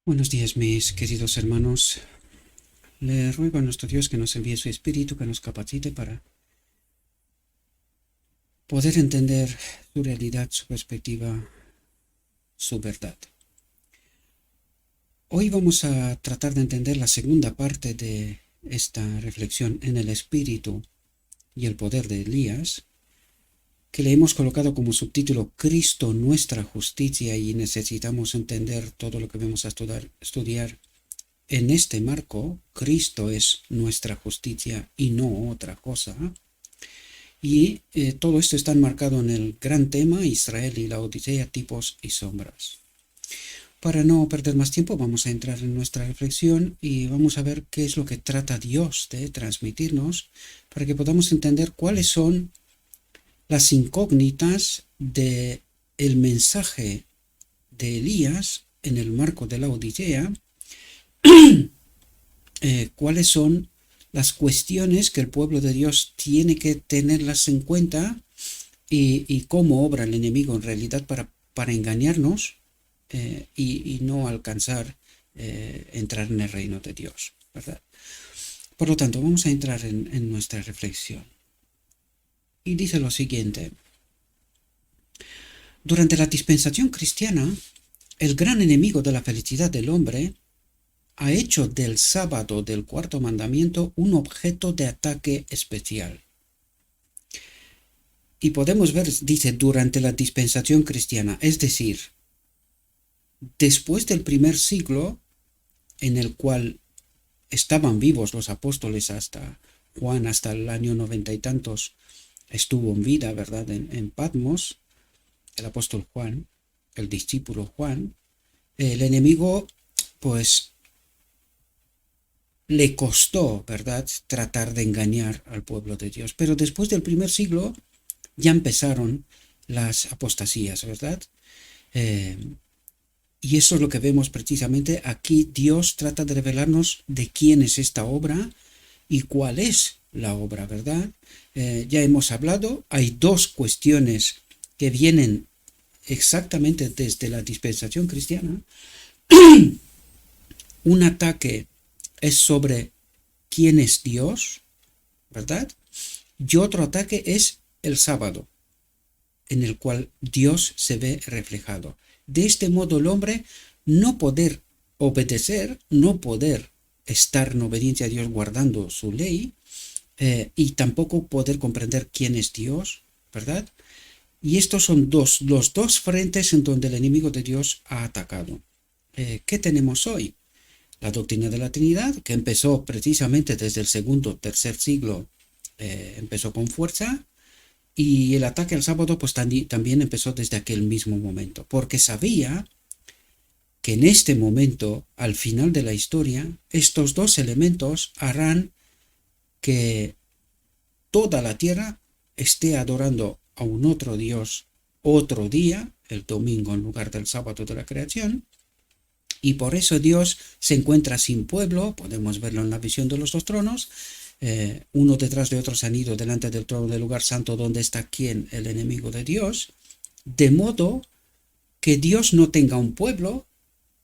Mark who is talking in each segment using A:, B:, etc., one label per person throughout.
A: Buenos días, mis queridos hermanos. Le ruego a nuestro Dios que nos envíe su Espíritu, que nos capacite para poder entender su realidad, su perspectiva, su verdad. Hoy vamos a tratar de entender la segunda parte de esta reflexión en el Espíritu y el poder de Elías, que le hemos colocado como subtítulo Cristo nuestra justicia, y necesitamos entender todo lo que vamos a estudiar en este marco. Cristo es nuestra justicia y no otra cosa. Y todo esto está enmarcado en el gran tema Israel y la Odisea, tipos y sombras. Para no perder más tiempo, vamos a entrar en nuestra reflexión y vamos a ver qué es lo que trata Dios de transmitirnos para que podamos entender cuáles son las incógnitas de el mensaje de Elías en el marco de la Odisea, cuáles son las cuestiones que el pueblo de Dios tiene que tenerlas en cuenta y cómo obra el enemigo en realidad para engañarnos y no alcanzar entrar en el reino de Dios, ¿verdad? Por lo tanto, vamos a entrar en nuestra reflexión. Y dice lo siguiente: durante la dispensación cristiana, el gran enemigo de la felicidad del hombre ha hecho del sábado del cuarto mandamiento un objeto de ataque especial. Y podemos ver, dice, durante la dispensación cristiana, es decir, después del primer siglo, en el cual estaban vivos los apóstoles hasta Juan, hasta el año 90 y tantos, estuvo en vida, ¿verdad?, en Patmos, el apóstol Juan, el discípulo Juan. El enemigo, pues, le costó, ¿verdad?, tratar de engañar al pueblo de Dios. Pero después del primer siglo ya empezaron las apostasías, ¿verdad? Y eso es lo que vemos precisamente aquí. Dios trata de revelarnos de quién es esta obra y cuál es la obra, ¿verdad? Ya hemos hablado, hay dos cuestiones que vienen exactamente desde la dispensación cristiana. Un ataque es sobre quién es Dios, ¿verdad? Y otro ataque es el sábado, en el cual Dios se ve reflejado. De este modo el hombre no poder obedecer, no poder estar en obediencia a Dios guardando su ley, y tampoco poder comprender quién es Dios, ¿verdad? Y estos son los dos frentes en donde el enemigo de Dios ha atacado. ¿Qué tenemos hoy? La doctrina de la Trinidad, que empezó precisamente desde el segundo, tercer siglo, empezó con fuerza. Y el ataque al sábado pues también empezó desde aquel mismo momento, porque sabía que en este momento, al final de la historia, estos dos elementos harán que toda la tierra esté adorando a un otro Dios otro día, el domingo en lugar del sábado de la creación, y por eso Dios se encuentra sin pueblo. Podemos verlo en la visión de los dos tronos. Uno detrás de otro se han ido delante del trono del lugar santo, donde está quien, el enemigo de Dios, de modo que Dios no tenga un pueblo.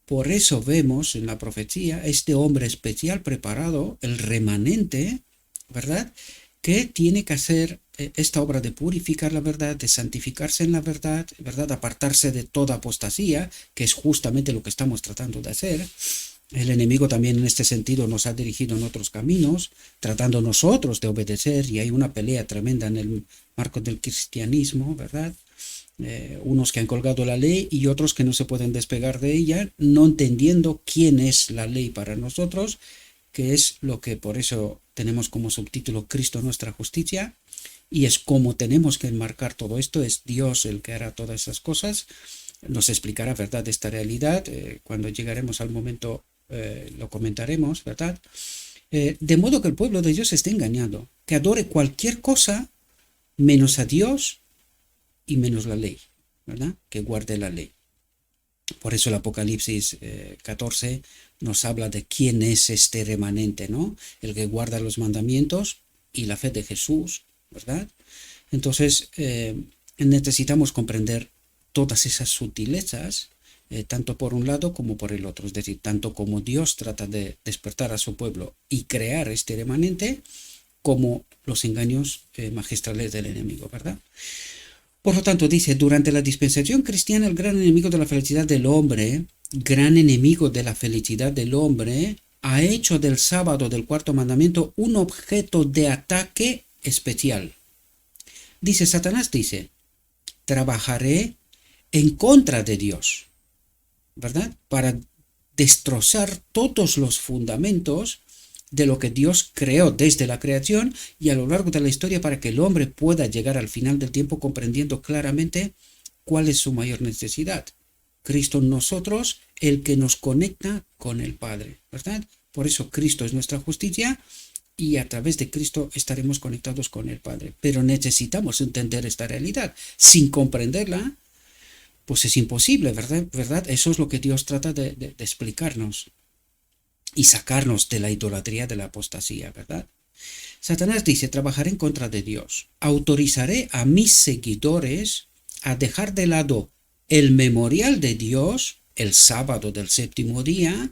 A: Por eso vemos en la profecía este hombre especial preparado, el remanente, ¿verdad?, que tiene que hacer esta obra de purificar la verdad, de santificarse en la verdad, ¿verdad?, apartarse de toda apostasía, que es justamente lo que estamos tratando de hacer. El enemigo también en este sentido nos ha dirigido en otros caminos, tratando nosotros de obedecer, y hay una pelea tremenda en el marco del cristianismo, ¿verdad? Unos que han colgado la ley y otros que no se pueden despegar de ella, no entendiendo quién es la ley para nosotros, que es lo que por eso tenemos como subtítulo Cristo nuestra justicia, y es como tenemos que enmarcar todo esto. Es Dios el que hará todas esas cosas, nos explicará, ¿verdad?, esta realidad. Cuando llegaremos al momento lo comentaremos, ¿verdad? De modo que el pueblo de Dios esté engañado, que adore cualquier cosa menos a Dios y menos la ley, ¿verdad?, que guarde la ley. Por eso el Apocalipsis 14 nos habla de quién es este remanente, ¿no? El que guarda los mandamientos y la fe de Jesús, ¿verdad? Entonces necesitamos comprender todas esas sutilezas tanto por un lado como por el otro. Es decir, tanto como Dios trata de despertar a su pueblo y crear este remanente, como los engaños magistrales del enemigo, ¿verdad? Por lo tanto, dice, durante la dispensación cristiana, el gran enemigo de la felicidad del hombre, ha hecho del sábado del cuarto mandamiento un objeto de ataque especial. Dice, Satanás dice, trabajaré en contra de Dios, ¿verdad? Para destrozar todos los fundamentos de lo que Dios creó desde la creación y a lo largo de la historia para que el hombre pueda llegar al final del tiempo comprendiendo claramente cuál es su mayor necesidad. Cristo en nosotros, el que nos conecta con el Padre, ¿verdad? Por eso Cristo es nuestra justicia y a través de Cristo estaremos conectados con el Padre. Pero necesitamos entender esta realidad. Sin comprenderla, pues es imposible, ¿verdad? Eso es lo que Dios trata de explicarnos y sacarnos de la idolatría, de la apostasía, ¿verdad? Satanás dice, trabajaré en contra de Dios. Autorizaré a mis seguidores a dejar de lado el memorial de Dios, el sábado del séptimo día,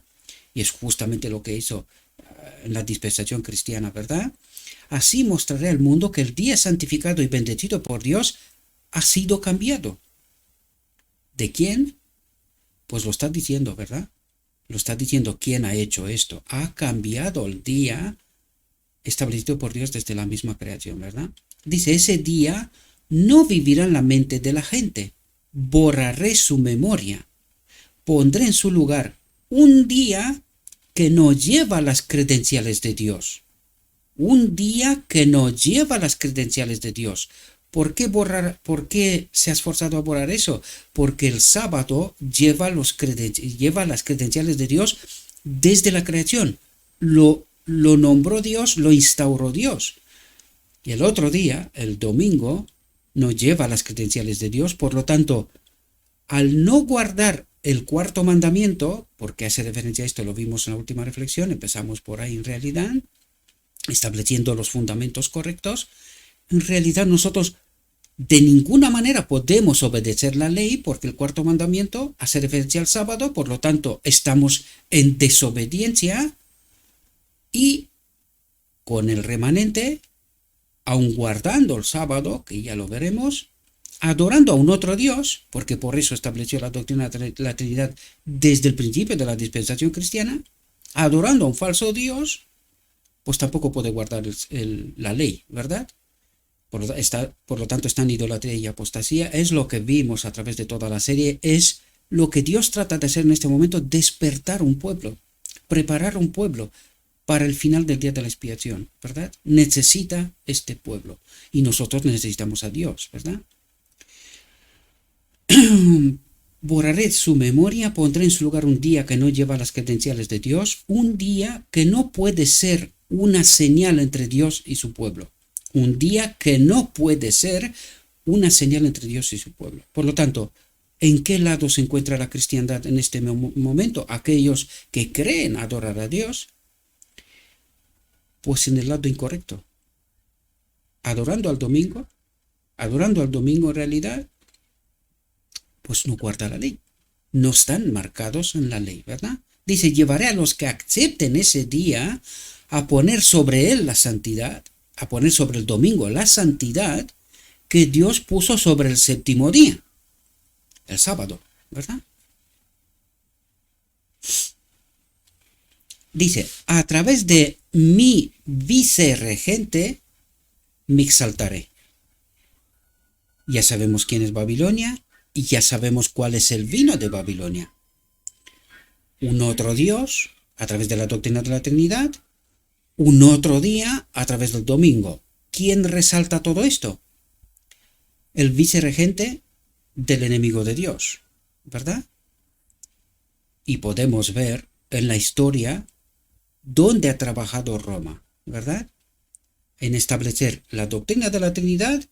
A: y es justamente lo que hizo en la dispensación cristiana, ¿verdad? Así mostraré al mundo que el día santificado y bendecido por Dios ha sido cambiado. ¿De quién? Pues lo está diciendo, ¿verdad? Lo está diciendo quién ha hecho esto. Ha cambiado el día establecido por Dios desde la misma creación, ¿verdad? Dice, ese día no vivirá en la mente de la gente. Borraré su memoria. Pondré en su lugar un día que no lleva las credenciales de Dios. Un día que no lleva las credenciales de Dios. ¿Por qué se ha esforzado a borrar eso? Porque el sábado lleva las credenciales de Dios desde la creación. Lo nombró Dios, lo instauró Dios. Y el otro día, el domingo, no lleva las credenciales de Dios. Por lo tanto, al no guardar el cuarto mandamiento, porque hace referencia a esto, lo vimos en la última reflexión, empezamos por ahí en realidad, estableciendo los fundamentos correctos, en realidad nosotros de ninguna manera podemos obedecer la ley porque el cuarto mandamiento hace referencia al sábado, por lo tanto estamos en desobediencia y con el remanente, aun guardando el sábado, que ya lo veremos, adorando a un otro Dios, porque por eso estableció la doctrina de la Trinidad desde el principio de la dispensación cristiana, adorando a un falso Dios, pues tampoco puede guardar la ley, ¿verdad? Por lo tanto está en idolatría y apostasía. Es lo que vimos a través de toda la serie, es lo que Dios trata de hacer en este momento, despertar un pueblo, preparar un pueblo para el final del día de la expiación, ¿verdad? Necesita este pueblo y nosotros necesitamos a Dios, ¿verdad? Borraré su memoria, pondré en su lugar un día que no lleva las credenciales de Dios, un día que no puede ser una señal entre Dios y su pueblo. Un día que no puede ser una señal entre Dios y su pueblo. Por lo tanto, ¿en qué lado se encuentra la cristiandad en este momento? Aquellos que creen adorar a Dios, pues en el lado incorrecto. Adorando al domingo en realidad, pues no guarda la ley. No están marcados en la ley, ¿verdad? Dice, llevaré a los que acepten ese día a poner sobre él la santidad, a poner sobre el domingo la santidad que Dios puso sobre el séptimo día, el sábado, ¿verdad? Dice, a través de mi vicerregente me exaltaré. Ya sabemos quién es Babilonia y ya sabemos cuál es el vino de Babilonia. Un otro Dios a través de la doctrina de la Trinidad, un otro día a través del domingo. ¿Quién resalta todo esto? El vicerregente del enemigo de Dios, ¿verdad? Y podemos ver en la historia dónde ha trabajado Roma, ¿verdad? En establecer la doctrina de la Trinidad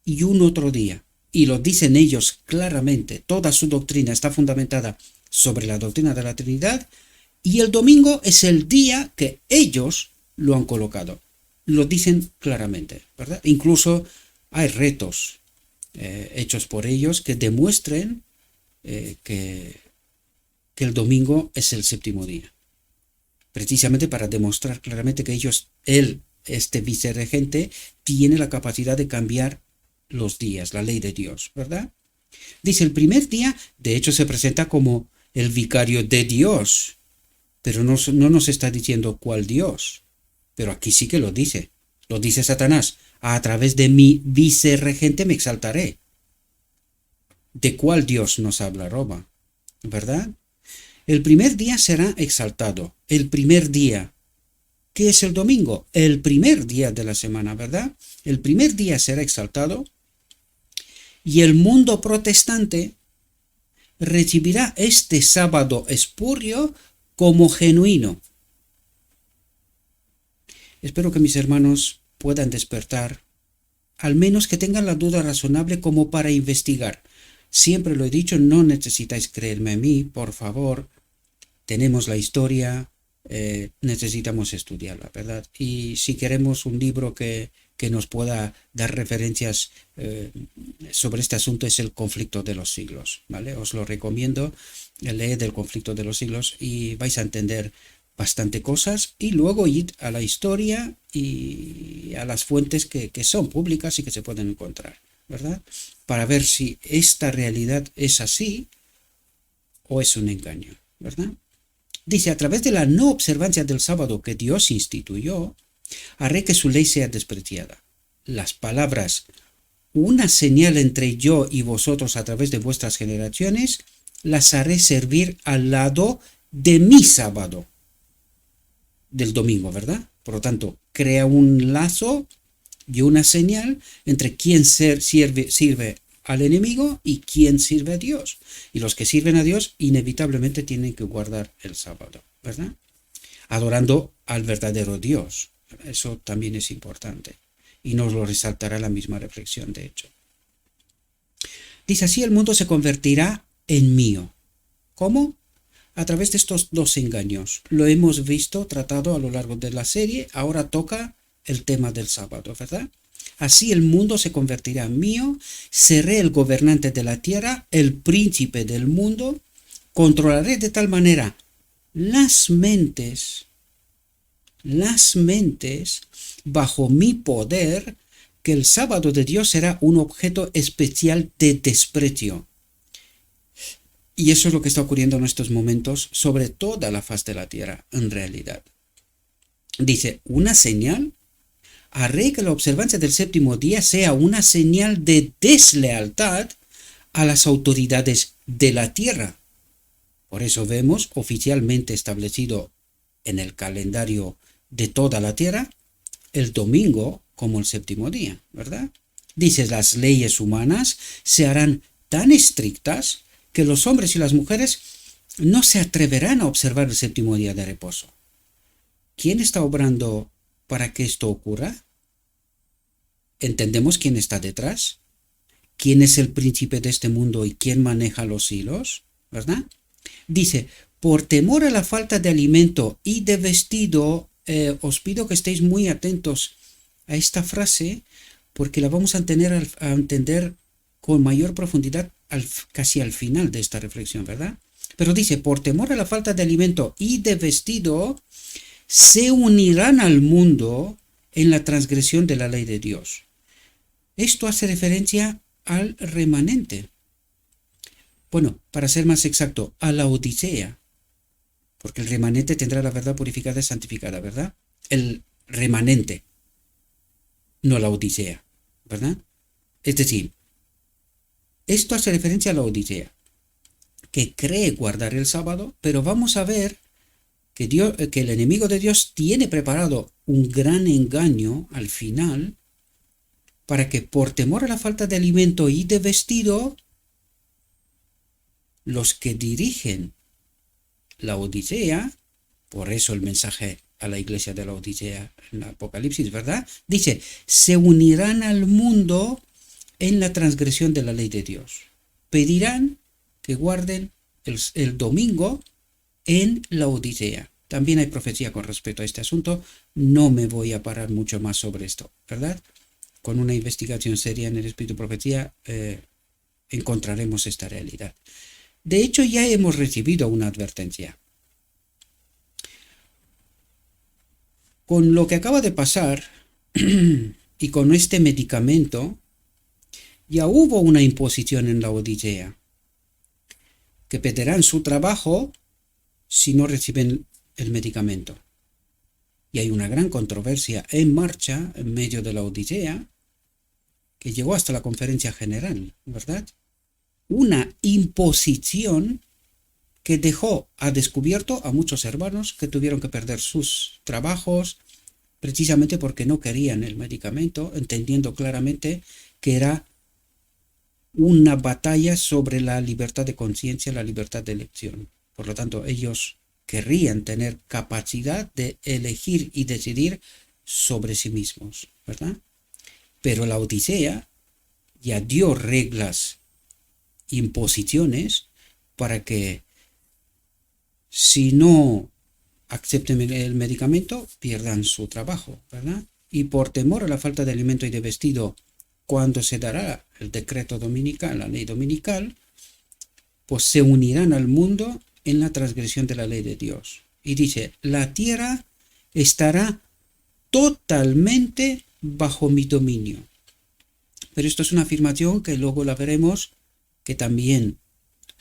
A: y un otro día. Y lo dicen ellos claramente, toda su doctrina está fundamentada sobre la doctrina de la Trinidad y el domingo es el día que ellos lo han colocado. Lo dicen claramente, ¿verdad? Incluso hay retos hechos por ellos que demuestren que que el domingo es el séptimo día, precisamente para demostrar claramente que él, este vicerregente, tiene la capacidad de cambiar los días, la ley de Dios, ¿verdad? Dice, el primer día, de hecho, se presenta como el vicario de Dios, pero no nos está diciendo cuál Dios. Pero aquí sí que lo dice Satanás, a través de mi vicerregente me exaltaré. ¿De cuál Dios nos habla Roma? ¿Verdad? El primer día será exaltado, el primer día. ¿Qué es el domingo? El primer día de la semana, ¿verdad? El primer día será exaltado y el mundo protestante recibirá este sábado espurio como genuino. Espero que mis hermanos puedan despertar, al menos que tengan la duda razonable como para investigar. Siempre lo he dicho, no necesitáis creerme a mí, por favor. Tenemos la historia, necesitamos estudiarla, ¿verdad? Y si queremos un libro que nos pueda dar referencias sobre este asunto, es El conflicto de los siglos, ¿vale? Os lo recomiendo, leed El conflicto de los siglos y vais a entender bastante cosas, y luego id a la historia y a las fuentes que son públicas y que se pueden encontrar, ¿verdad? Para ver si esta realidad es así o es un engaño, ¿verdad? Dice, a través de la no observancia del sábado que Dios instituyó, haré que su ley sea despreciada. Las palabras, una señal entre yo y vosotros a través de vuestras generaciones, las haré servir al lado de mi sábado, del domingo, ¿verdad? Por lo tanto, crea un lazo y una señal entre quien sirve al enemigo y quien sirve a Dios. Y los que sirven a Dios inevitablemente tienen que guardar el sábado, ¿verdad? Adorando al verdadero Dios. Eso también es importante. Y nos lo resaltará la misma reflexión, de hecho. Dice, así el mundo se convertirá en mío. ¿Cómo? A través de estos dos engaños. Lo hemos visto tratado a lo largo de la serie. Ahora toca el tema del sábado, ¿verdad? Así el mundo se convertirá en mío, seré el gobernante de la tierra, el príncipe del mundo, controlaré de tal manera las mentes bajo mi poder, que el sábado de Dios será un objeto especial de desprecio. Y eso es lo que está ocurriendo en estos momentos sobre toda la faz de la tierra, en realidad. Dice, una señal, haré que la observancia del séptimo día sea una señal de deslealtad a las autoridades de la tierra. Por eso vemos oficialmente establecido en el calendario de toda la tierra el domingo como el séptimo día, ¿verdad? Dice, las leyes humanas se harán tan estrictas que los hombres y las mujeres no se atreverán a observar el séptimo día de reposo. ¿Quién está obrando para que esto ocurra? ¿Entendemos quién está detrás? ¿Quién es el príncipe de este mundo y quién maneja los hilos? ¿Verdad? Dice, por temor a la falta de alimento y de vestido, os pido que estéis muy atentos a esta frase, porque la vamos a entender con mayor profundidad casi al final de esta reflexión, ¿verdad? Pero dice, por temor a la falta de alimento y de vestido, se unirán al mundo en la transgresión de la ley de Dios. Esto hace referencia al remanente. Bueno, para ser más exacto, a la Odisea, porque el remanente tendrá la verdad purificada y santificada, ¿verdad? El remanente, no la Odisea, ¿verdad? Es decir, esto hace referencia a la Odisea, que cree guardar el sábado, pero vamos a ver que el enemigo de Dios tiene preparado un gran engaño al final para que por temor a la falta de alimento y de vestido, los que dirigen la Odisea, por eso el mensaje a la iglesia de la Odisea en el Apocalipsis, ¿verdad? Dice, se unirán al mundo en la transgresión de la ley de Dios. Pedirán que guarden el domingo en la Odisea. También hay profecía con respecto a este asunto. No me voy a parar mucho más sobre esto, ¿verdad? Con una investigación seria en el Espíritu y Profecía encontraremos esta realidad. De hecho, ya hemos recibido una advertencia. Con lo que acaba de pasar y con este medicamento, ya hubo una imposición en la Odisea, que perderán su trabajo si no reciben el medicamento. Y hay una gran controversia en marcha en medio de la Odisea, que llegó hasta la conferencia general, ¿verdad? Una imposición que dejó a descubierto a muchos hermanos que tuvieron que perder sus trabajos precisamente porque no querían el medicamento, entendiendo claramente que era una batalla sobre la libertad de conciencia, la libertad de elección. Por lo tanto, ellos querrían tener capacidad de elegir y decidir sobre sí mismos, ¿verdad? Pero la Odisea ya dio reglas, imposiciones, para que si no acepten el medicamento, pierdan su trabajo, ¿verdad? Y por temor a la falta de alimento y de vestido, cuando se dará el decreto dominical, la ley dominical, pues se unirán al mundo en la transgresión de la ley de Dios. Y dice, la tierra estará totalmente bajo mi dominio. Pero esto es una afirmación que luego la veremos, que también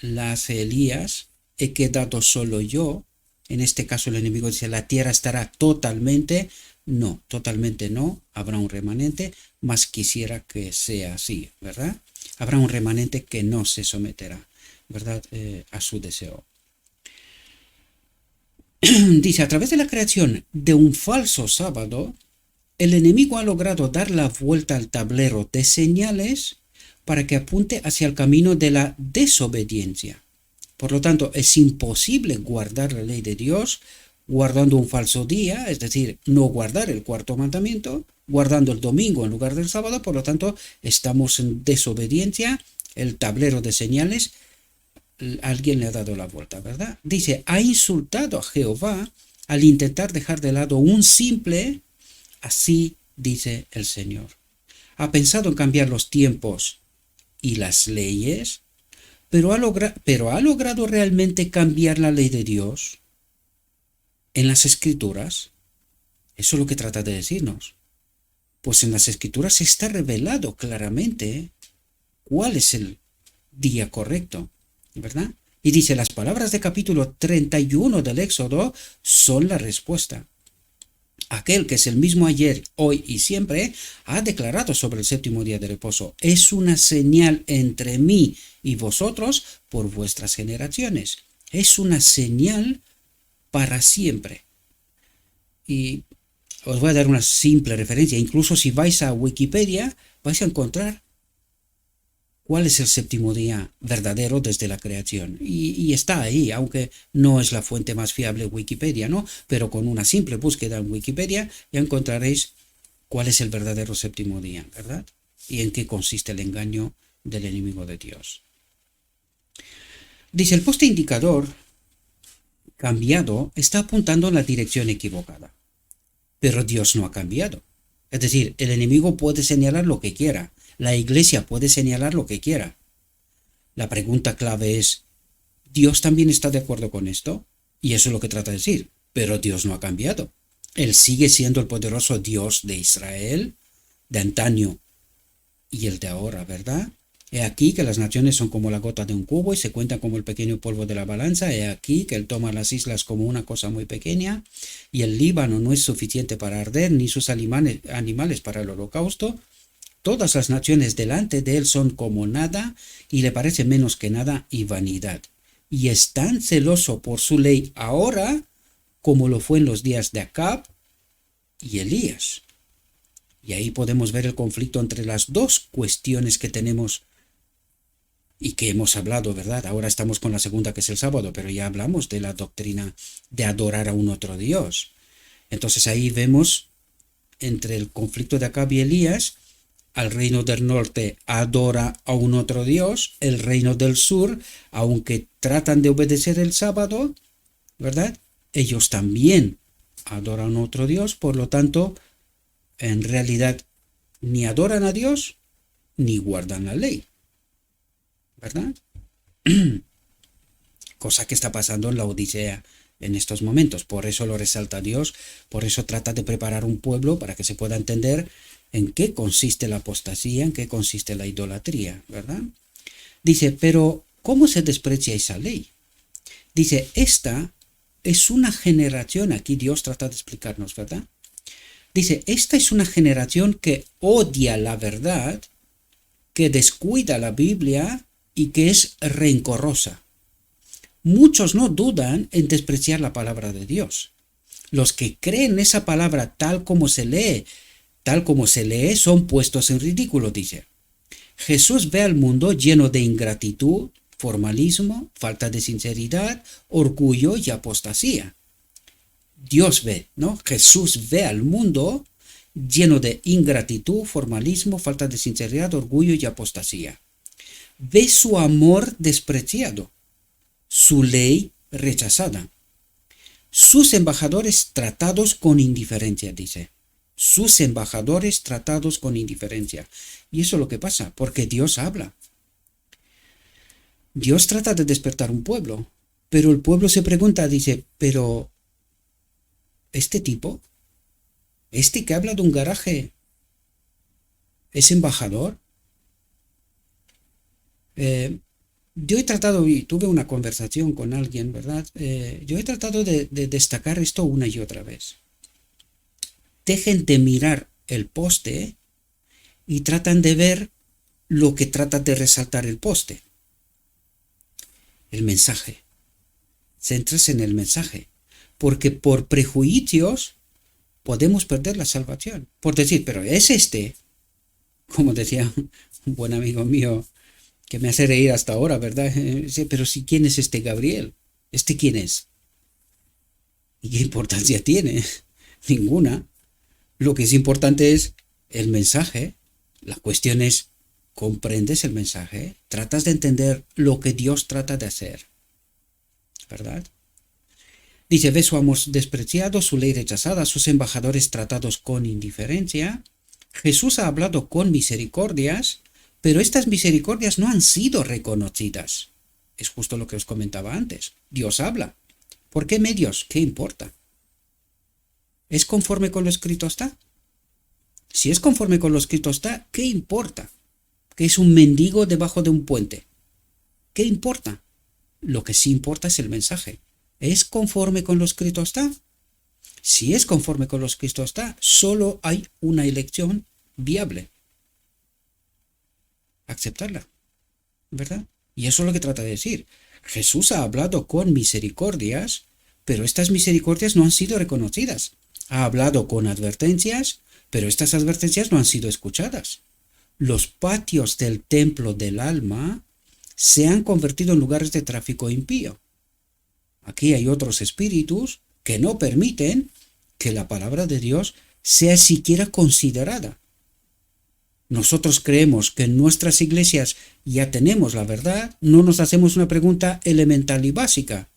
A: la hace Elías, he quedado solo yo. En este caso el enemigo dice, la tierra estará totalmente. No, totalmente no, habrá un remanente, mas quisiera que sea así, ¿verdad? Habrá un remanente que no se someterá, ¿verdad? A su deseo. Dice, a través de la creación de un falso sábado, el enemigo ha logrado dar la vuelta al tablero de señales para que apunte hacia el camino de la desobediencia. Por lo tanto, es imposible guardar la ley de Dios guardando un falso día, es decir, no guardar el cuarto mandamiento, guardando el domingo en lugar del sábado. Por lo tanto, estamos en desobediencia. El tablero de señales, alguien le ha dado la vuelta, ¿verdad? Dice, ha insultado a Jehová al intentar dejar de lado un simple, así dice el Señor. Ha pensado en cambiar los tiempos y las leyes, pero ha logrado realmente cambiar la ley de Dios en las Escrituras. Eso es lo que trata de decirnos. Pues en las Escrituras está revelado claramente cuál es el día correcto, ¿verdad? Y dice, las palabras de capítulo 31 del Éxodo son la respuesta. Aquel que es el mismo ayer, hoy y siempre, ha declarado sobre el séptimo día de reposo. Es una señal entre mí y vosotros por vuestras generaciones. Es una señal para siempre. Y os voy a dar una simple referencia. Incluso si vais a Wikipedia, vais a encontrar cuál es el séptimo día verdadero desde la creación. Y está ahí, aunque no es la fuente más fiable Wikipedia, ¿no? Pero con una simple búsqueda en Wikipedia ya encontraréis cuál es el verdadero séptimo día, ¿verdad? Y en qué consiste el engaño del enemigo de Dios. Dice, el poste indicador cambiado está apuntando en la dirección equivocada. Pero Dios no ha cambiado. Es decir, el enemigo puede señalar lo que quiera. La iglesia puede señalar lo que quiera. La pregunta clave es, ¿Dios también está de acuerdo con esto? Y eso es lo que trata de decir. Pero Dios no ha cambiado. Él sigue siendo el poderoso Dios de Israel, de antaño y el de ahora, ¿verdad? He aquí que las naciones son como la gota de un cubo y se cuentan como el pequeño polvo de la balanza. He aquí que él toma las islas como una cosa muy pequeña, y el Líbano no es suficiente para arder, ni sus animales para el holocausto. Todas las naciones delante de él son como nada, y le parece menos que nada y vanidad. Y es tan celoso por su ley ahora como lo fue en los días de Acab y Elías. Y ahí podemos ver el conflicto entre las dos cuestiones que tenemos y que hemos hablado, ¿verdad? Ahora estamos con la segunda, que es el sábado, pero ya hablamos de la doctrina de adorar a un otro Dios. Entonces ahí vemos entre el conflicto de Acab y Elías, al reino del norte adora a un otro Dios, el reino del sur, aunque tratan de obedecer el sábado, ¿verdad? Ellos también adoran a otro Dios, por lo tanto, en realidad ni adoran a Dios ni guardan la ley, ¿verdad? cosa que está pasando en la Odisea en estos momentos. Por eso lo resalta Dios, por eso trata de preparar un pueblo para que se pueda entender en qué consiste la apostasía, en qué consiste la idolatría, ¿verdad? Dice, pero ¿cómo se desprecia esa ley? Dice, esta es una generación, aquí Dios trata de explicarnos, ¿verdad? Dice, esta es una generación que odia la verdad, que descuida la Biblia y que es rencorosa. Muchos no dudan en despreciar la palabra de Dios. Los que creen esa palabra tal como se lee, son puestos en ridículo, dice. Jesús ve al mundo lleno de ingratitud, formalismo, falta de sinceridad, orgullo y apostasía. Dios ve, ¿no? Jesús ve al mundo lleno de ingratitud, formalismo, falta de sinceridad, orgullo y apostasía. Ve su amor despreciado, su ley rechazada, sus embajadores tratados con indiferencia, dice. Sus embajadores tratados con indiferencia. Y eso es lo que pasa, porque Dios habla. Dios trata de despertar un pueblo, pero el pueblo se pregunta, dice, pero este tipo, este que habla de un garaje, ¿es embajador? Yo he tratado, y tuve una conversación con alguien, ¿verdad? Yo he tratado de destacar esto una y otra vez. Dejen de mirar el poste y tratan de ver lo que trata de resaltar el poste. El mensaje. Céntrese en el mensaje. Porque por prejuicios podemos perder la salvación. Por decir, pero es este, como decía un buen amigo mío, que me hace reír hasta ahora, ¿verdad? Pero si, ¿quién es este Gabriel? ¿Este quién es? ¿Y qué importancia tiene? Ninguna. Lo que es importante es el mensaje. La cuestión es, ¿comprendes el mensaje? ¿Tratas de entender lo que Dios trata de hacer? ¿Verdad? Dice, ve su amor despreciado, su ley rechazada, sus embajadores tratados con indiferencia. Jesús ha hablado con misericordias, pero estas misericordias no han sido reconocidas. Es justo lo que os comentaba antes. Dios habla. ¿Por qué medios? ¿Qué importa? ¿Es conforme con lo escrito está? Si es conforme con lo escrito está, ¿qué importa? Que es un mendigo debajo de un puente. ¿Qué importa? Lo que sí importa es el mensaje. ¿Es conforme con lo escrito está? Si es conforme con lo escrito está, solo hay una elección viable. Aceptarla. ¿Verdad? Y eso es lo que trata de decir. Jesús ha hablado con misericordias, pero estas misericordias no han sido reconocidas. Ha hablado con advertencias, pero estas advertencias no han sido escuchadas. Los patios del templo del alma se han convertido en lugares de tráfico impío. Aquí hay otros espíritus que no permiten que la palabra de Dios sea siquiera considerada. Nosotros creemos que en nuestras iglesias ya tenemos la verdad, no nos hacemos una pregunta elemental y básica.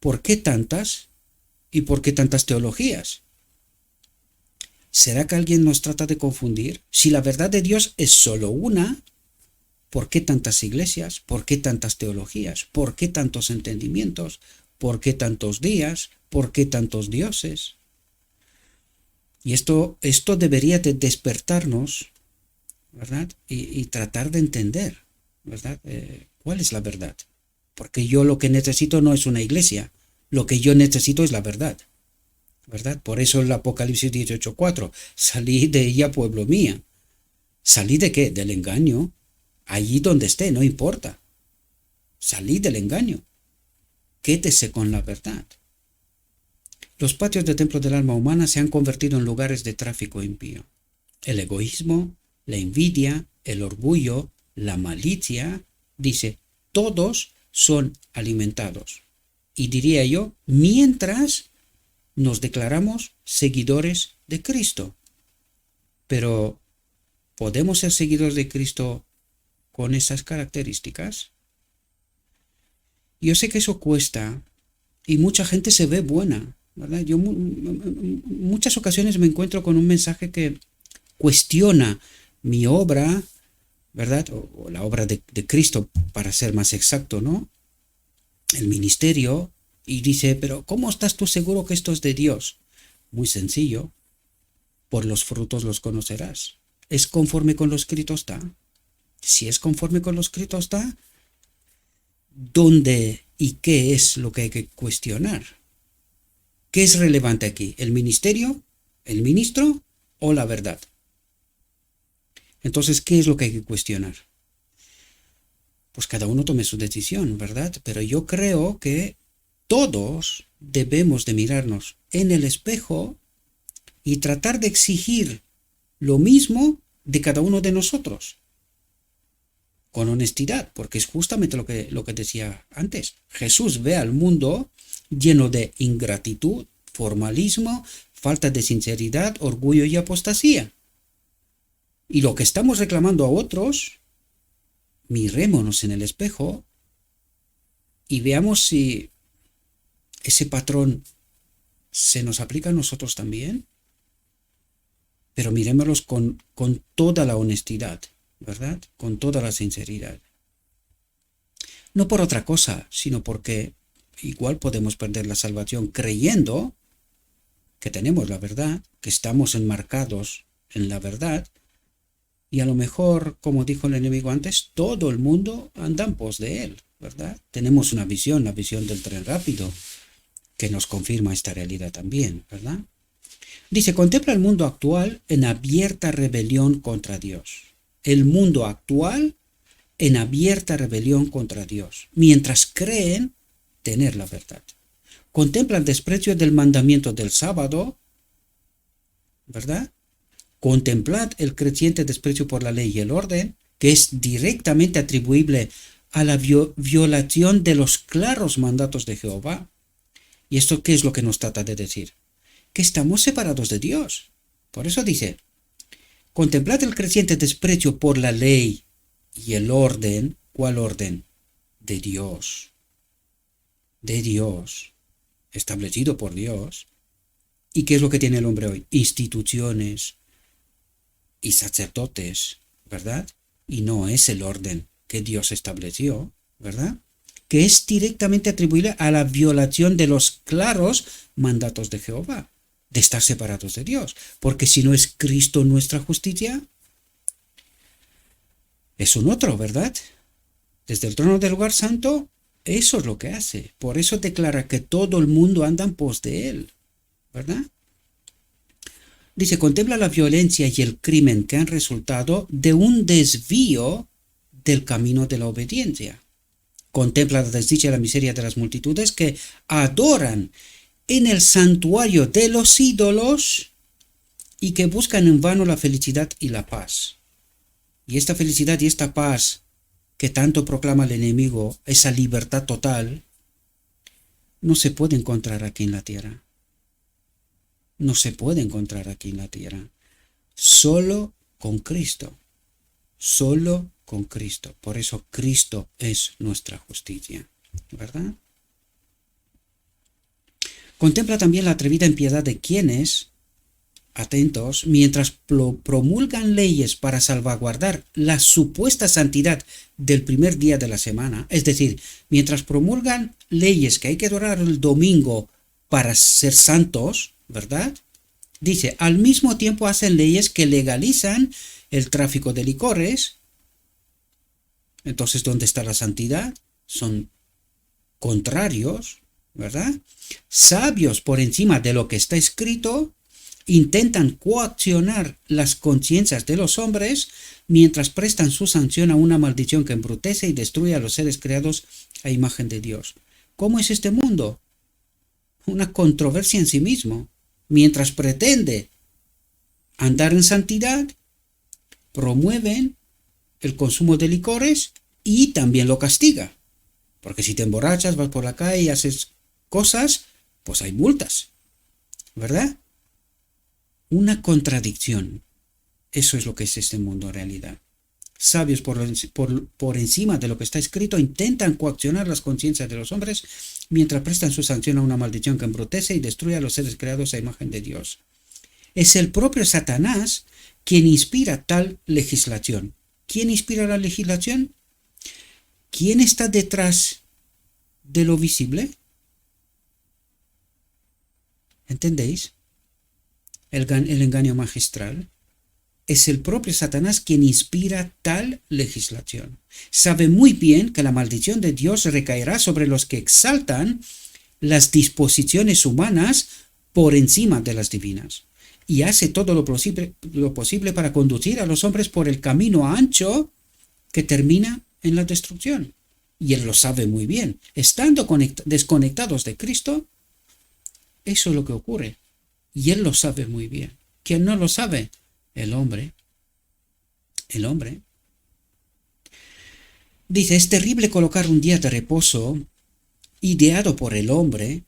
A: ¿Por qué tantas? ¿Y por qué tantas teologías? ¿Será que alguien nos trata de confundir? Si la verdad de Dios es solo una, ¿por qué tantas iglesias? ¿Por qué tantas teologías? ¿Por qué tantos entendimientos? ¿Por qué tantos días? ¿Por qué tantos dioses? Y esto debería de despertarnos, ¿verdad? Y tratar de entender, ¿verdad? ¿Cuál es la verdad? Porque yo lo que necesito no es una iglesia, lo que yo necesito es la verdad, ¿verdad? Por eso el Apocalipsis 18:4, salí de ella, pueblo mía. ¿Salí de qué? Del engaño. Allí donde esté, no importa. Salí del engaño. Quédese con la verdad. Los patios del templo del alma humana se han convertido en lugares de tráfico impío. El egoísmo, la envidia, el orgullo, la malicia, dice, todos son alimentados. Y diría yo, mientras nos declaramos seguidores de Cristo. Pero, ¿podemos ser seguidores de Cristo con esas características? Yo sé que eso cuesta y mucha gente se ve buena, ¿verdad? Yo muchas ocasiones me encuentro con un mensaje que cuestiona mi obra, ¿verdad? O la obra de Cristo, para ser más exacto, ¿no? el ministerio y dice, pero ¿cómo estás tú seguro que esto es de Dios? Muy sencillo, por los frutos los conocerás. ¿Es conforme con lo escrito está? Si es conforme con lo escrito está, ¿dónde y qué es lo que hay que cuestionar? ¿Qué es relevante aquí? ¿El ministerio, el ministro o la verdad? Entonces, ¿qué es lo que hay que cuestionar? Pues cada uno tome su decisión, ¿verdad? Pero yo creo que todos debemos de mirarnos en el espejo y tratar de exigir lo mismo de cada uno de nosotros, con honestidad, porque es justamente lo que decía antes. Jesús ve al mundo lleno de ingratitud, formalismo, falta de sinceridad, orgullo y apostasía. Y lo que estamos reclamando a otros, mirémonos en el espejo y veamos si ese patrón se nos aplica a nosotros también, pero mirémoslos con toda la honestidad, ¿verdad? Con toda la sinceridad. No por otra cosa, sino porque igual podemos perder la salvación creyendo que tenemos la verdad, que estamos enmarcados en la verdad, y a lo mejor, como dijo el enemigo antes, todo el mundo anda en pos de él, ¿verdad? Tenemos una visión, la visión del tren rápido, que nos confirma esta realidad también, ¿verdad? Dice, contempla el mundo actual en abierta rebelión contra Dios. El mundo actual en abierta rebelión contra Dios, mientras creen tener la verdad. Contempla el desprecio del mandamiento del sábado, ¿verdad? Contemplad el creciente desprecio por la ley y el orden, que es directamente atribuible a la violación de los claros mandatos de Jehová. ¿Y esto qué es lo que nos trata de decir? Que estamos separados de Dios. Por eso dice, contemplad el creciente desprecio por la ley y el orden. ¿Cuál orden? De Dios. De Dios. Establecido por Dios. ¿Y qué es lo que tiene el hombre hoy? Instituciones y sacerdotes, ¿verdad? Y no es el orden que Dios estableció, ¿verdad? Que es directamente atribuible a la violación de los claros mandatos de Jehová, de estar separados de Dios. Porque si no es Cristo nuestra justicia, es un otro, ¿verdad? Desde el trono del lugar santo, eso es lo que hace. Por eso declara que todo el mundo anda en pos de él, ¿verdad? Dice, contempla la violencia y el crimen que han resultado de un desvío del camino de la obediencia. Contempla la desdicha y la miseria de las multitudes que adoran en el santuario de los ídolos y que buscan en vano la felicidad y la paz. Y esta felicidad y esta paz que tanto proclama el enemigo, esa libertad total, no se puede encontrar aquí en la tierra. No se puede encontrar aquí en la tierra. Solo con Cristo. Solo con Cristo. Por eso Cristo es nuestra justicia, ¿verdad? Contempla también la atrevida impiedad de quienes, atentos, mientras promulgan leyes para salvaguardar la supuesta santidad del primer día de la semana, es decir, mientras promulgan leyes que hay que adorar el domingo para ser santos, ¿verdad? Dice, al mismo tiempo hacen leyes que legalizan el tráfico de licores. Entonces, ¿dónde está la santidad? Son contrarios, ¿verdad? Sabios por encima de lo que está escrito, intentan coaccionar las conciencias de los hombres mientras prestan su sanción a una maldición que embrutece y destruye a los seres creados a imagen de Dios. ¿Cómo es este mundo? Una controversia en sí mismo. Mientras pretende andar en santidad, promueven el consumo de licores y también lo castiga. Porque si te emborrachas, vas por la calle y haces cosas, pues hay multas, ¿verdad? Una contradicción. Eso es lo que es este mundo en realidad. Sabios por encima de lo que está escrito intentan coaccionar las conciencias de los hombres mientras prestan su sanción a una maldición que embrutece y destruye a los seres creados a imagen de Dios. Es el propio Satanás quien inspira tal legislación. ¿Quién inspira la legislación? ¿Quién está detrás de lo visible. ¿Entendéis? El engaño magistral. Es el propio Satanás quien inspira tal legislación. Sabe muy bien que la maldición de Dios recaerá sobre los que exaltan las disposiciones humanas por encima de las divinas, y hace todo lo posible para conducir a los hombres por el camino ancho que termina en la destrucción. Y él lo sabe muy bien. Estando desconectados de Cristo, eso es lo que ocurre. Y él lo sabe muy bien. ¿Quién no lo sabe? El hombre. El hombre. Dice, es terrible colocar un día de reposo ideado por el hombre,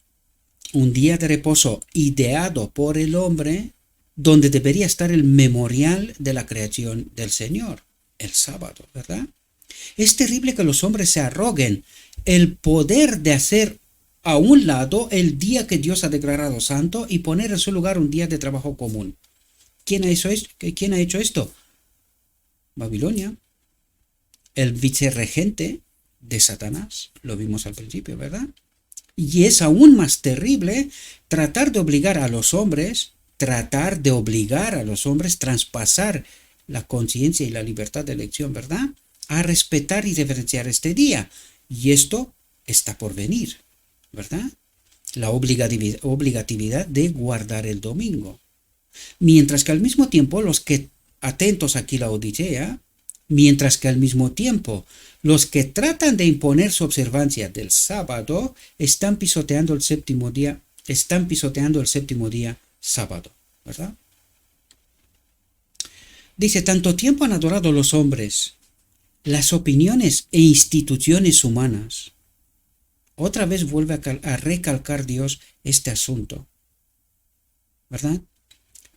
A: un día de reposo ideado por el hombre, donde debería estar el memorial de la creación del Señor, el sábado, ¿verdad? Es terrible que los hombres se arroguen el poder de hacer a un lado el día que Dios ha declarado santo y poner en su lugar un día de trabajo común. ¿Quién ha hecho esto? Babilonia, el vicerregente de Satanás, lo vimos al principio, ¿verdad? Y es aún más terrible tratar de obligar a los hombres, traspasar la conciencia y la libertad de elección, ¿verdad?, a respetar y reverenciar este día. Y esto está por venir, ¿verdad? La obligatividad de guardar el domingo. Mientras que al mismo tiempo atentos aquí la Odisea, mientras que al mismo tiempo los que tratan de imponer su observancia del sábado están pisoteando el séptimo día sábado, ¿verdad? Dice, tanto tiempo han adorado los hombres las opiniones e instituciones humanas. Otra vez vuelve a recalcar Dios este asunto, ¿verdad?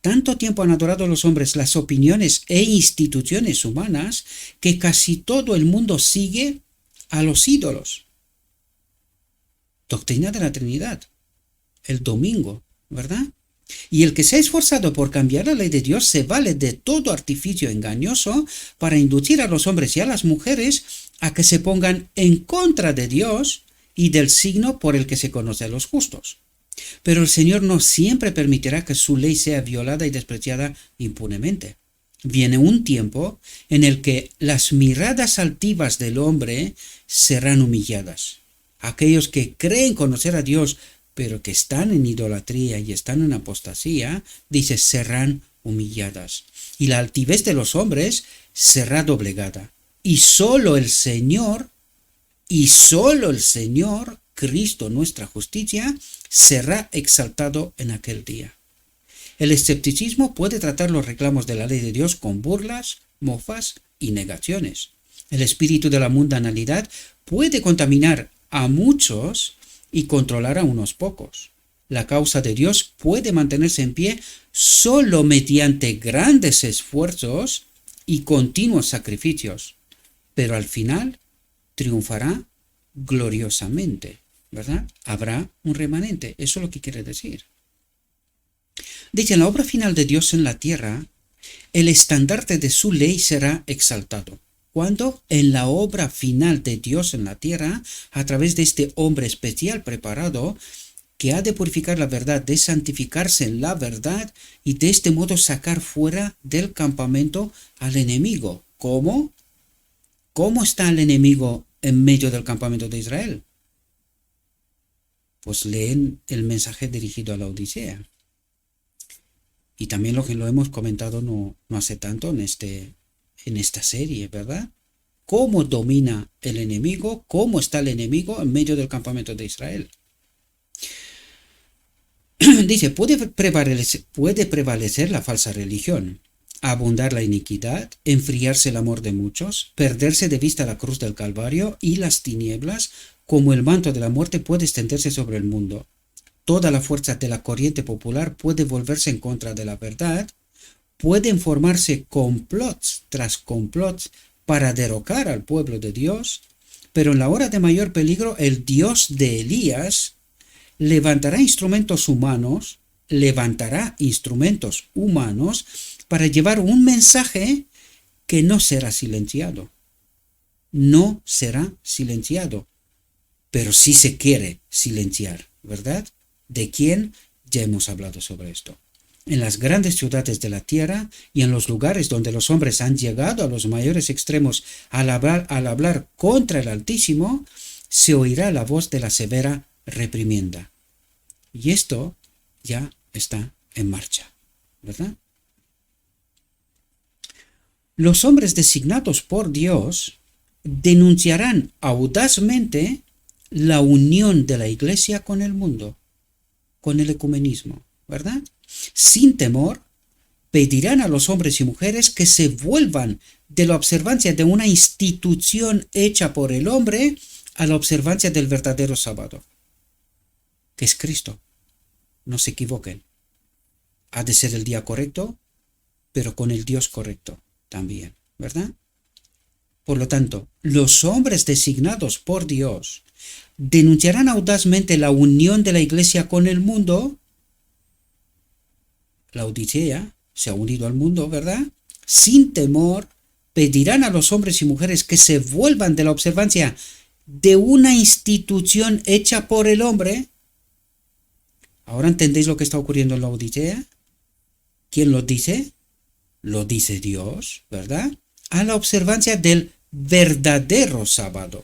A: Tanto tiempo han adorado los hombres las opiniones e instituciones humanas que casi todo el mundo sigue a los ídolos. Doctrina de la Trinidad, el domingo, ¿verdad? Y el que se ha esforzado por cambiar la ley de Dios se vale de todo artificio engañoso para inducir a los hombres y a las mujeres a que se pongan en contra de Dios y del signo por el que se conoce a los justos. Pero el Señor no siempre permitirá que su ley sea violada y despreciada impunemente. Viene un tiempo en el que las miradas altivas del hombre serán humilladas. Aquellos que creen conocer a Dios, pero que están en idolatría y están en apostasía, dice, serán humilladas. Y la altivez de los hombres será doblegada. Y solo el Señor, Cristo, nuestra justicia, será exaltado en aquel día. El escepticismo puede tratar los reclamos de la ley de Dios con burlas, mofas y negaciones. El espíritu de la mundanalidad puede contaminar a muchos y controlar a unos pocos. La causa de Dios puede mantenerse en pie solo mediante grandes esfuerzos y continuos sacrificios, pero al final triunfará gloriosamente, ¿verdad? Habrá un remanente, eso es lo que quiere decir. Dice, en la obra final de Dios en la tierra, el estandarte de su ley será exaltado. ¿Cuándo? En la obra final de Dios en la tierra, a través de este hombre especial preparado, que ha de purificar la verdad, de santificarse en la verdad y de este modo sacar fuera del campamento al enemigo. ¿Cómo? ¿Cómo está el enemigo en medio del campamento de Israel? Pues leen el mensaje dirigido a la Odisea. Y también lo que lo hemos comentado no hace tanto en esta serie, ¿verdad? ¿Cómo domina el enemigo? ¿Cómo está el enemigo en medio del campamento de Israel? Dice, puede prevalecer la falsa religión, abundar la iniquidad, enfriarse el amor de muchos, perderse de vista la cruz del Calvario y las tinieblas, como el manto de la muerte puede extenderse sobre el mundo. Toda la fuerza de la corriente popular puede volverse en contra de la verdad, pueden formarse complots tras complots para derrocar al pueblo de Dios, pero en la hora de mayor peligro el Dios de Elías levantará instrumentos humanos para llevar un mensaje que no será silenciado. No será silenciado. pero sí se quiere silenciar, ¿verdad? ¿De quién? Ya hemos hablado sobre esto. En las grandes ciudades de la tierra y en los lugares donde los hombres han llegado a los mayores extremos al hablar contra el Altísimo, se oirá la voz de la severa reprimienda. Y esto ya está en marcha, ¿verdad? Los hombres designados por Dios denunciarán audazmente la unión de la Iglesia con el mundo, con el ecumenismo, ¿verdad? Sin temor, pedirán a los hombres y mujeres que se vuelvan de la observancia de una institución hecha por el hombre a la observancia del verdadero sábado, que es Cristo. No se equivoquen. Ha de ser el día correcto, pero con el Dios correcto también, ¿verdad? Por lo tanto, los hombres designados por Dios denunciarán audazmente la unión de la Iglesia con el mundo. La Odisea se ha unido al mundo, ¿verdad? Sin temor, pedirán a los hombres y mujeres que se vuelvan de la observancia de una institución hecha por el hombre. ¿Ahora entendéis lo que está ocurriendo en la Odisea? ¿Quién lo dice? Lo dice Dios, ¿verdad? A la observancia del verdadero sábado.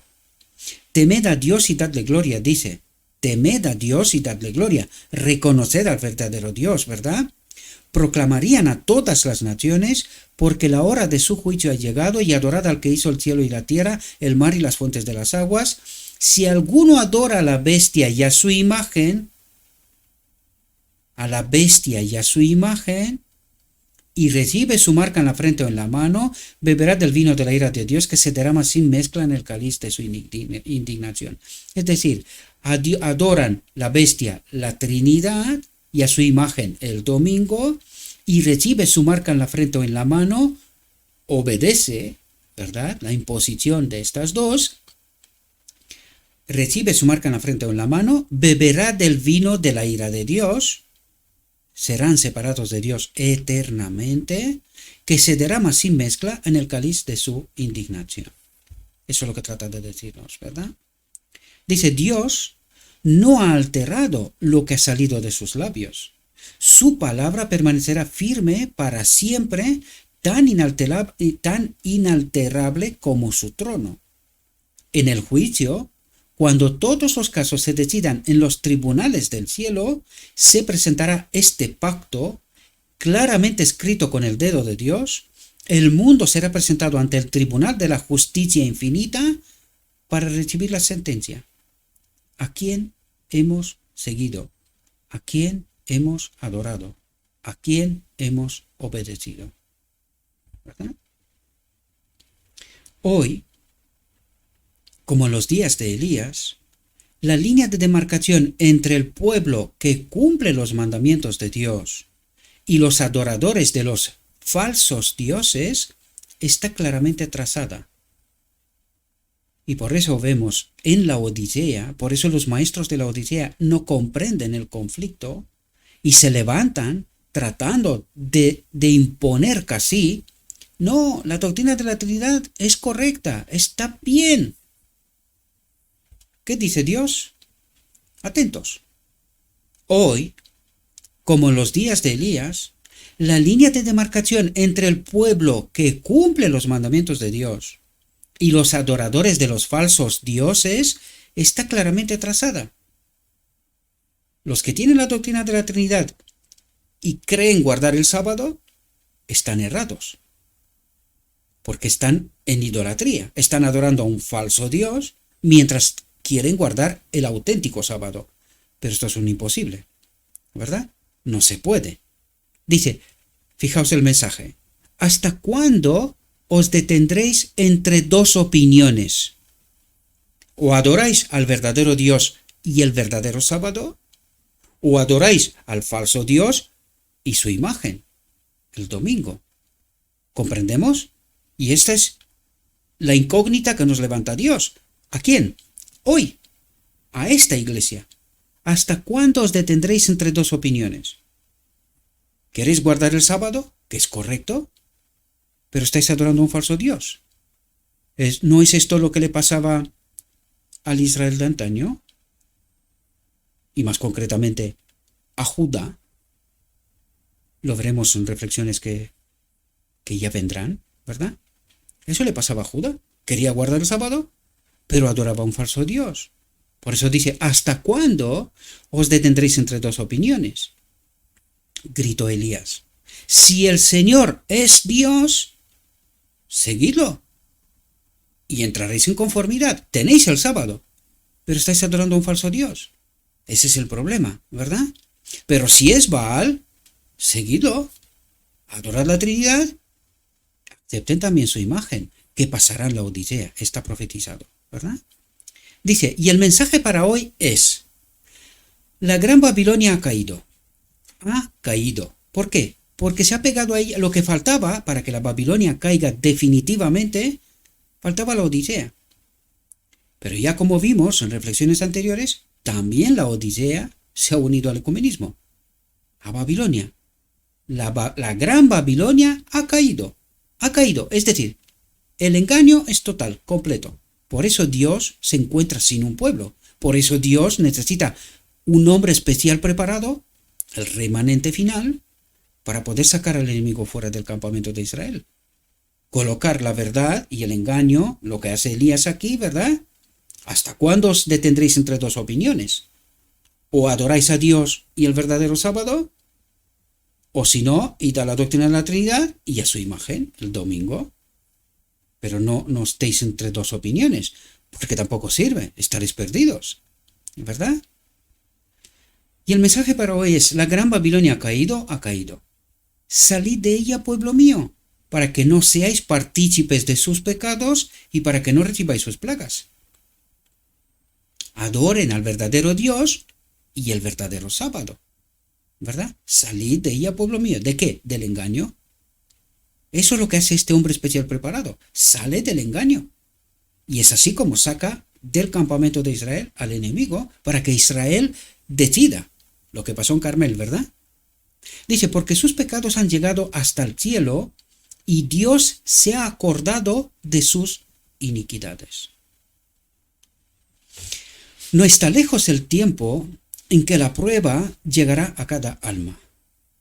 A: Temed a Dios y dadle gloria, dice. Temed a Dios y dadle gloria. Reconoced al verdadero Dios, ¿verdad? Proclamarían a todas las naciones, porque la hora de su juicio ha llegado, y adorad al que hizo el cielo y la tierra, el mar y las fuentes de las aguas. Si alguno adora a la bestia y a su imagen, y recibe su marca en la frente o en la mano, beberá del vino de la ira de Dios, que se derrama sin mezcla en el cáliz de su indignación. Es decir, adoran la bestia, la Trinidad, y a su imagen el domingo, y recibe su marca en la frente o en la mano, obedece, ¿verdad?, la imposición de estas dos, recibe su marca en la frente o en la mano, beberá del vino de la ira de Dios, serán separados de Dios eternamente, que se derrama sin mezcla en el cáliz de su indignación. Eso es lo que trata de decirnos, ¿verdad? Dice, Dios no ha alterado lo que ha salido de sus labios. Su palabra permanecerá firme para siempre, tan inalterable como su trono. En el juicio, cuando todos los casos se decidan en los tribunales del cielo, se presentará este pacto claramente escrito con el dedo de Dios. El mundo será presentado ante el tribunal de la justicia infinita para recibir la sentencia. ¿A quién hemos seguido? ¿A quién hemos adorado? ¿A quién hemos obedecido? ¿Verdad? Hoy, como en los días de Elías, la línea de demarcación entre el pueblo que cumple los mandamientos de Dios y los adoradores de los falsos dioses está claramente trazada. Y por eso vemos en la Odisea, por eso los maestros de la Odisea no comprenden el conflicto y se levantan tratando de imponer casi, no, la doctrina de la Trinidad es correcta, está bien. ¿Qué dice Dios? Atentos. Hoy, como en los días de Elías, la línea de demarcación entre el pueblo que cumple los mandamientos de Dios y los adoradores de los falsos dioses está claramente trazada. Los que tienen la doctrina de la Trinidad y creen guardar el sábado están errados, porque están en idolatría, están adorando a un falso Dios mientras quieren guardar el auténtico sábado. Pero esto es un imposible, ¿verdad? No se puede. Dice, fijaos el mensaje, ¿hasta cuándo os detendréis entre dos opiniones? ¿O adoráis al verdadero Dios y el verdadero sábado? ¿O adoráis al falso Dios y su imagen, el domingo? ¿Comprendemos? Y esta es la incógnita que nos levanta Dios. ¿A quién? Hoy, a esta iglesia. ¿Hasta cuándo os detendréis entre dos opiniones? ¿Queréis guardar el sábado? Que es correcto, pero estáis adorando a un falso Dios. ¿No es esto lo que le pasaba al Israel de antaño, y más concretamente a Judá. Lo veremos en reflexiones que ya vendrán, ¿verdad? Eso le pasaba a Judá. Quería guardar el sábado, pero adoraba a un falso Dios. Por eso dice, ¿hasta cuándo os detendréis entre dos opiniones? Gritó Elías. Si el Señor es Dios, seguidlo y entraréis en conformidad. Tenéis el sábado, pero estáis adorando a un falso Dios. Ese es el problema, ¿verdad? Pero si es Baal, seguidlo. Adorad la Trinidad. Acepten también su imagen, que pasará en la Odisea. Está profetizado, ¿verdad? Dice, y el mensaje para hoy es, la gran Babilonia ha caído. Ha caído. ¿Por qué? Porque se ha pegado a ella lo que faltaba para que la Babilonia caiga definitivamente, faltaba la Odisea. Pero ya como vimos en reflexiones anteriores, también la Odisea se ha unido al ecumenismo, a Babilonia. La gran Babilonia ha caído, es decir, el engaño es total, completo. Por eso Dios se encuentra sin un pueblo, por eso Dios necesita un hombre especial preparado, el remanente final, para poder sacar al enemigo fuera del campamento de Israel. Colocar la verdad y el engaño, lo que hace Elías aquí, ¿verdad? ¿Hasta cuándo os detendréis entre dos opiniones? ¿O adoráis a Dios y el verdadero sábado? O si no, id a la doctrina de la Trinidad y a su imagen el domingo. Pero no estéis entre dos opiniones, porque tampoco sirve, estaréis perdidos, ¿verdad? Y el mensaje para hoy es, la gran Babilonia ha caído, ha caído. Salid de ella, pueblo mío, para que no seáis partícipes de sus pecados y para que no recibáis sus plagas. Adoren al verdadero Dios y el verdadero sábado, ¿verdad? Salid de ella, pueblo mío. ¿De qué? Del engaño. Eso es lo que hace este hombre especial preparado. Sale del engaño. Y es así como saca del campamento de Israel al enemigo para que Israel decida lo que pasó en Carmel, ¿verdad? Dice, porque sus pecados han llegado hasta el cielo y Dios se ha acordado de sus iniquidades. No está lejos el tiempo en que la prueba llegará a cada alma.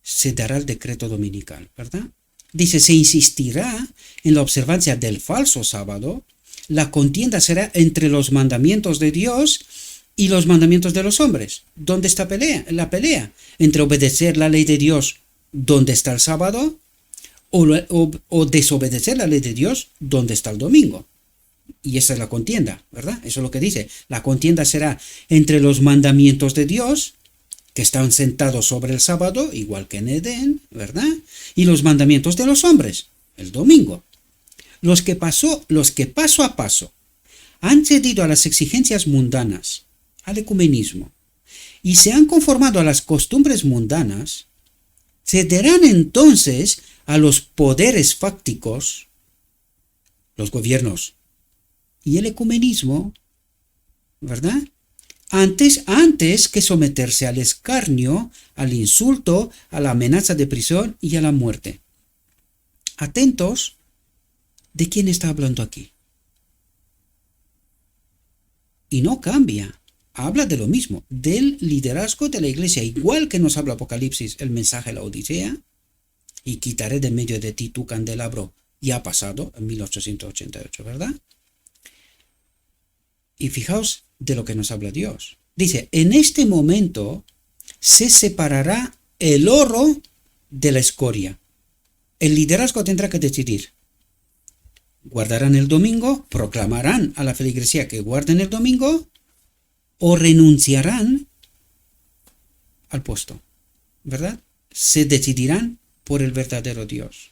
A: Se dará el decreto dominical, ¿verdad? Dice, se insistirá en la observancia del falso sábado. La contienda será entre los mandamientos de Dios y los mandamientos de los hombres. ¿Dónde está la pelea? Entre obedecer la ley de Dios, ¿dónde está el sábado? O desobedecer la ley de Dios, ¿dónde está el domingo? Y esa es la contienda, ¿verdad? Eso es lo que dice. La contienda será entre los mandamientos de Dios, que están sentados sobre el sábado, igual que en Edén, ¿verdad? Y los mandamientos de los hombres, el domingo. Los que paso a paso han cedido a las exigencias mundanas, al ecumenismo, y se han conformado a las costumbres mundanas, cederán entonces a los poderes fácticos, los gobiernos y el ecumenismo, ¿verdad? Antes que someterse al escarnio, al insulto, a la amenaza de prisión y a la muerte. Atentos, ¿de quién está hablando aquí? Y no cambia, habla de lo mismo, del liderazgo de la iglesia, igual que nos habla Apocalipsis, el mensaje a la Odisea, y quitaré de medio de ti tu candelabro, ya ha pasado en 1888, ¿verdad? Y fijaos de lo que nos habla Dios. Dice, en este momento se separará el oro de la escoria. El liderazgo tendrá que decidir. ¿Guardarán el domingo? ¿Proclamarán a la feligresía que guarden el domingo? ¿O renunciarán al puesto? ¿Verdad? Se decidirán por el verdadero Dios.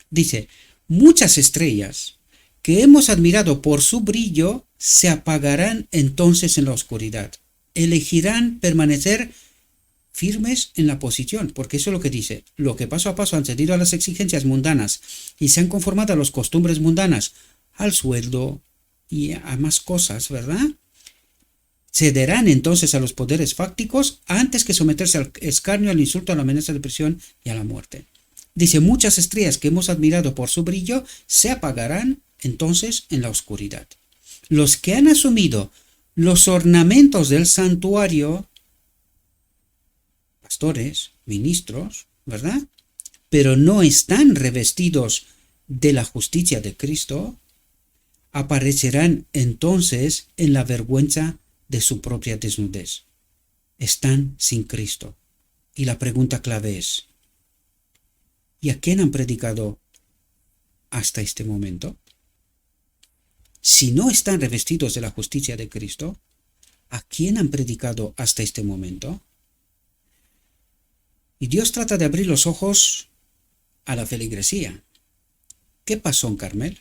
A: Dice, muchas estrellas que hemos admirado por su brillo se apagarán entonces en la oscuridad. Elegirán permanecer firmes en la posición, porque eso es lo que dice. Lo que paso a paso han cedido a las exigencias mundanas y se han conformado a las costumbres mundanas, al sueldo y a más cosas, ¿verdad? Cederán entonces a los poderes fácticos antes que someterse al escarnio, al insulto, a la amenaza de prisión y a la muerte. Dice, muchas estrellas que hemos admirado por su brillo se apagarán entonces en la oscuridad. Los que han asumido Los ornamentos del santuario, pastores, ministros, ¿verdad? Pero no están revestidos de la justicia de Cristo, aparecerán entonces en la vergüenza de su propia desnudez. Están sin Cristo. Y la pregunta clave es, ¿y a quién han predicado hasta este momento? Si no están revestidos de la justicia de Cristo, ¿a quién han predicado hasta este momento? Y Dios trata de abrir los ojos a la feligresía. ¿Qué pasó en Carmel?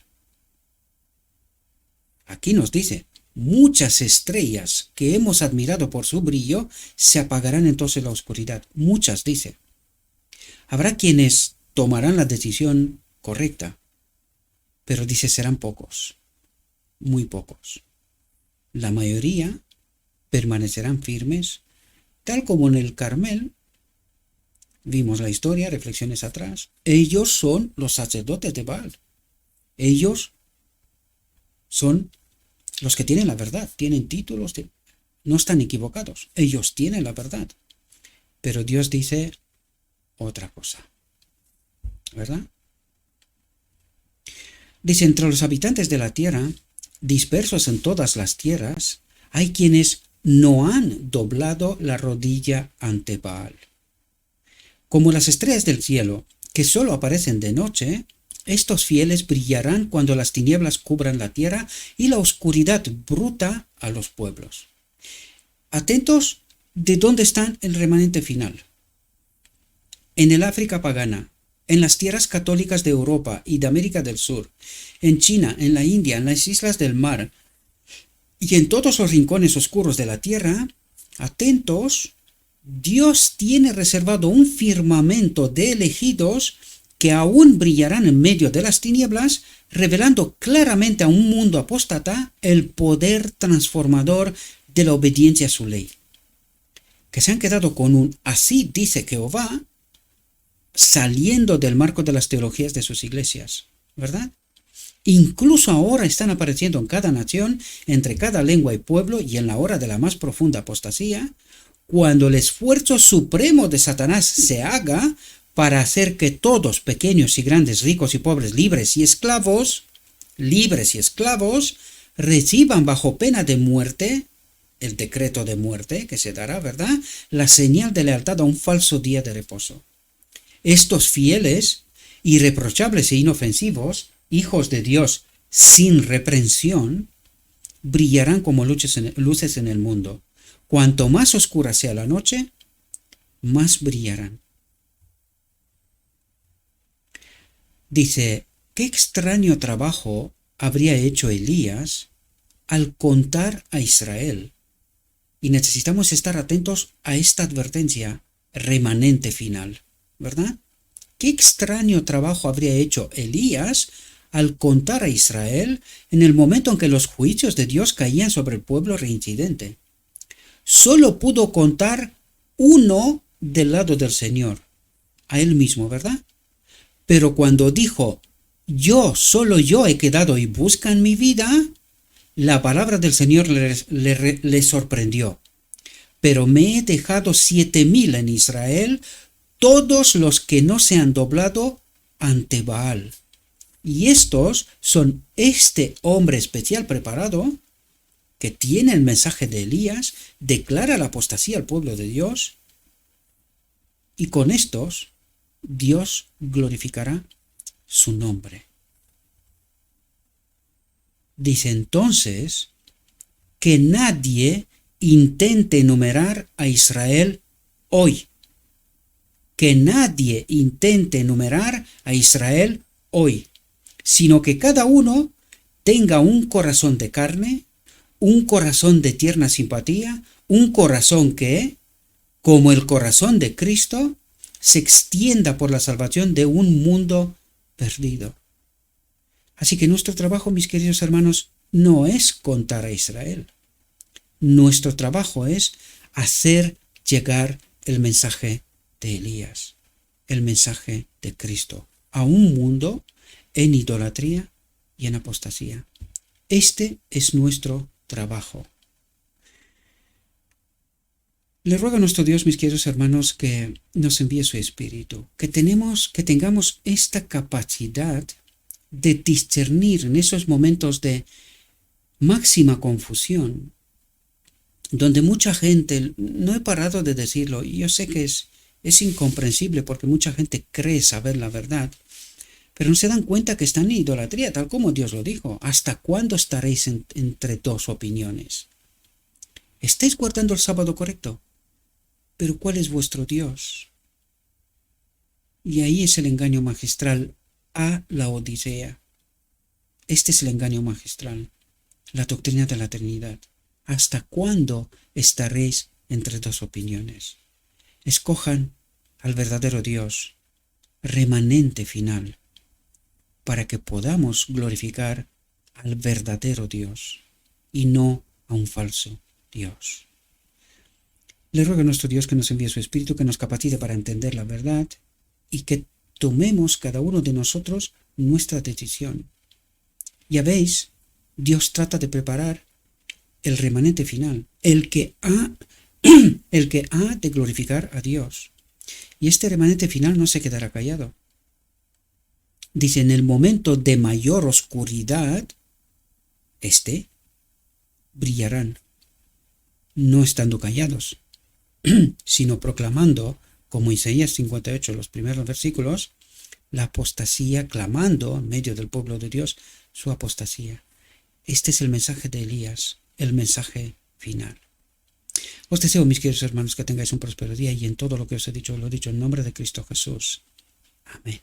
A: Aquí nos dice, muchas estrellas que hemos admirado por su brillo se apagarán entonces en la oscuridad. Muchas, dice. Habrá quienes tomarán la decisión correcta, pero dice serán pocos, muy pocos. La mayoría permanecerán firmes, tal como en el Carmel. Vimos la historia, reflexiones atrás. Ellos son los sacerdotes de Baal. Ellos son los que tienen la verdad, tienen títulos, no están equivocados. Ellos tienen la verdad. Pero Dios dice otra cosa, ¿verdad? Dice, entre los habitantes de la tierra, dispersos en todas las tierras, hay quienes no han doblado la rodilla ante Baal. Como las estrellas del cielo, que solo aparecen de noche, estos fieles brillarán cuando las tinieblas cubran la tierra y la oscuridad bruta a los pueblos. Atentos de dónde está el remanente final. En el África pagana, en las tierras católicas de Europa y de América del Sur, en China, en la India, en las islas del mar y en todos los rincones oscuros de la tierra, atentos, Dios tiene reservado un firmamento de elegidos que aún brillarán en medio de las tinieblas, revelando claramente a un mundo apóstata el poder transformador de la obediencia a su ley. Que se han quedado con un así dice Jehová, saliendo del marco de las teologías de sus iglesias, ¿verdad? Incluso ahora están apareciendo en cada nación, entre cada lengua y pueblo, y en la hora de la más profunda apostasía, cuando el esfuerzo supremo de Satanás se haga para hacer que todos, pequeños y grandes, ricos y pobres, libres y esclavos, reciban bajo pena de muerte, el decreto de muerte que se dará, ¿verdad?, la señal de lealtad a un falso día de reposo. Estos fieles, irreprochables e inofensivos, hijos de Dios sin reprensión, brillarán como luces en el mundo. Cuanto más oscura sea la noche, más brillarán. Dice, qué extraño trabajo habría hecho Elías al contar a Israel. Y necesitamos estar atentos a esta advertencia remanente final, ¿verdad? Qué extraño trabajo habría hecho Elías al contar a Israel en el momento en que los juicios de Dios caían sobre el pueblo reincidente. Solo pudo contar uno del lado del Señor, a él mismo, ¿verdad? Pero cuando dijo, solo yo he quedado y buscan mi vida, la palabra del Señor le sorprendió. Pero me he dejado 7,000 en Israel, todos los que no se han doblado ante Baal. Y estos son este hombre especial preparado, que tiene el mensaje de Elías, declara la apostasía al pueblo de Dios, y con estos Dios glorificará su nombre. Dice entonces que nadie intente enumerar a Israel hoy. Que nadie intente enumerar a Israel hoy, sino que cada uno tenga un corazón de carne, un corazón de tierna simpatía, un corazón que, como el corazón de Cristo, se extienda por la salvación de un mundo perdido. Así que nuestro trabajo, mis queridos hermanos, no es contar a Israel. Nuestro trabajo es hacer llegar el mensaje de Elías, el mensaje de Cristo, a un mundo en idolatría y en apostasía. Este es nuestro trabajo. Le ruego a nuestro Dios, mis queridos hermanos, que nos envíe su Espíritu, que tengamos esta capacidad de discernir en esos momentos de máxima confusión, donde mucha gente, no he parado de decirlo, y yo sé que es incomprensible porque mucha gente cree saber la verdad, pero no se dan cuenta que están en idolatría, tal como Dios lo dijo. ¿Hasta cuándo estaréis entre dos opiniones? ¿Estáis guardando el sábado correcto? Pero ¿cuál es vuestro Dios? Y ahí es el engaño magistral a la Odisea. Este es el engaño magistral, la doctrina de la Trinidad. ¿Hasta cuándo estaréis entre dos opiniones? Escojan al verdadero Dios, remanente final, para que podamos glorificar al verdadero Dios y no a un falso Dios. Le ruego a nuestro Dios que nos envíe su Espíritu, que nos capacite para entender la verdad y que tomemos cada uno de nosotros nuestra decisión. Ya veis, Dios trata de preparar el remanente final, el que ha de glorificar a Dios. Y este remanente final no se quedará callado. Dice, en el momento de mayor oscuridad, brillarán, no estando callados, sino proclamando, como Isaías 58, los primeros versículos, la apostasía, clamando en medio del pueblo de Dios su apostasía. Este es el mensaje de Elías, el mensaje final. Os deseo, mis queridos hermanos, que tengáis un próspero día y en todo lo que os he dicho, lo he dicho en nombre de Cristo Jesús. Amén.